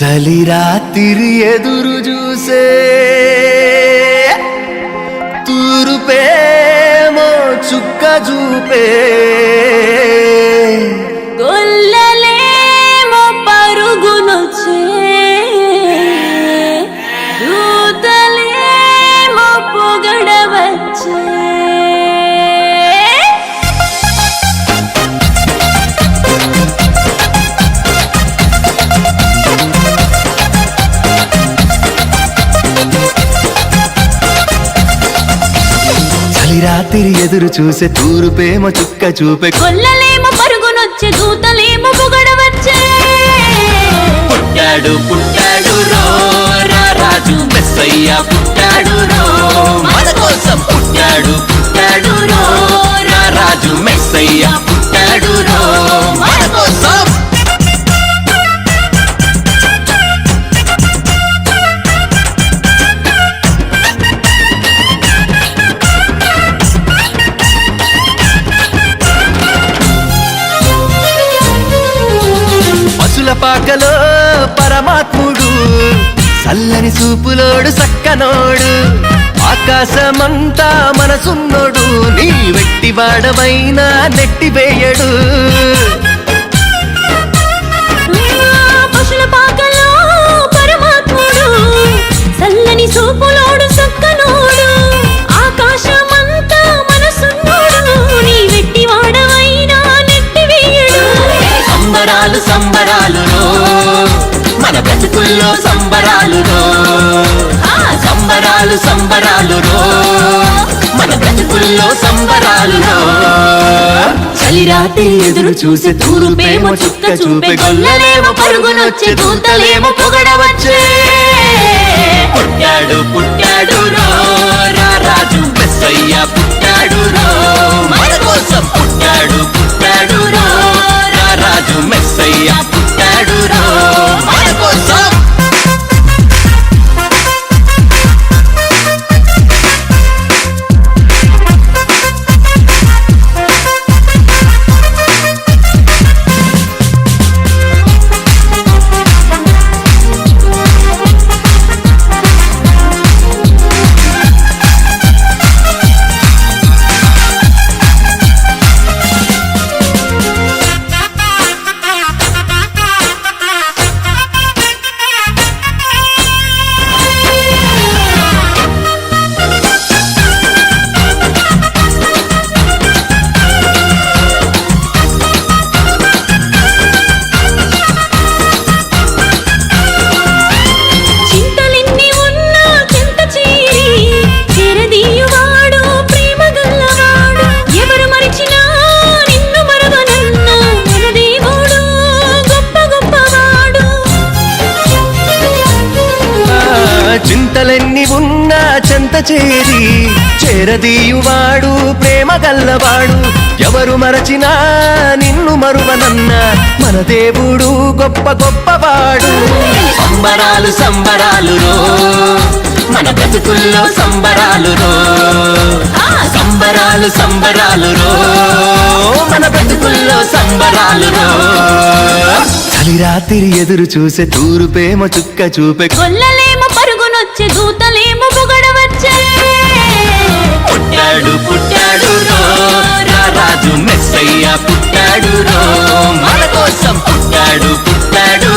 చలి రాత్రి ఎదురు చూసే తూరుపేమో చుక్క చూపే గొల్లలేమో పరుగునొచ్చే దూతలేమో పొగడవచ్చే రాత్రి ఎదురు చూసే తూరుపేమో చుక్క చూపే గొల్లలేమో పరుగునొచ్చే దూతలేమో పొగడవచ్చే పుట్టాడు పుట్టాడు రో రాజు మెస్సయ్య పుట్టాడు రో మన కోసం పుట్టాడు పుట్టాడు రో రాజు మెస్సయ్య పుట్టాడు రో మన కోసం పాకలో పరమాత్ముడు చల్లని చూపులోడు సక్కనోడు ఆకాశమంతా మనసున్నోడు నీ వెట్టి వాడమైనా నెట్టివేయడు పశుల పాకలో పరమాత్ముడు చల్లని చూపులోడు సక్కనోడు ఆకాశమంతా మనసున్నోడు నీ వెట్టి వాడమైనా నెట్టివేయడు సంబరాలు సంబరాలు మన బ్రతుకుల్లో సంబరాలు సంబరాలు సంబరాలు మన బ్రతుకుల్లో సంబరాలు చలి రాత్రి ఎదురు చూసే తూరుపేమో చుక్క చూపే గొల్లలేమో పరుగునొచ్చే దూతలేమో పొగడవచ్చే పుట్టాడు పుట్టాడు రాజు మెస్సయ్య పుట్టాడు మన కోసం పుట్టాడు పుట్టాడు రాజు మెస్సయ్య పుట్టాడు మన కోసం చింతలెన్ని ఉన్నా చెంత చేరి చేరదీయువాడు ప్రేమ గల్లవాడు ఎవరు మరచినా నిన్ను మరువనన్న మన దేవుడు గొప్ప గొప్పవాడు సంబరాలు సంబరాలు మన బ్రతుకుల్లో సంబరాలు సంబరాలు సంబరాలు మన బ్రతుకుల్లో సంబరాలు చలి రాత్రి ఎదురు చూసే తూరుపేమో చుక్క చూపే గొల్లలేమో పరుగునొచ్చే దూతలేమో పొగడవచ్చే పుట్టాడు పుట్టాడు రాజు మెస్సయ్య పుట్టాడు మన కోసం పుట్టాడు పుట్టాడు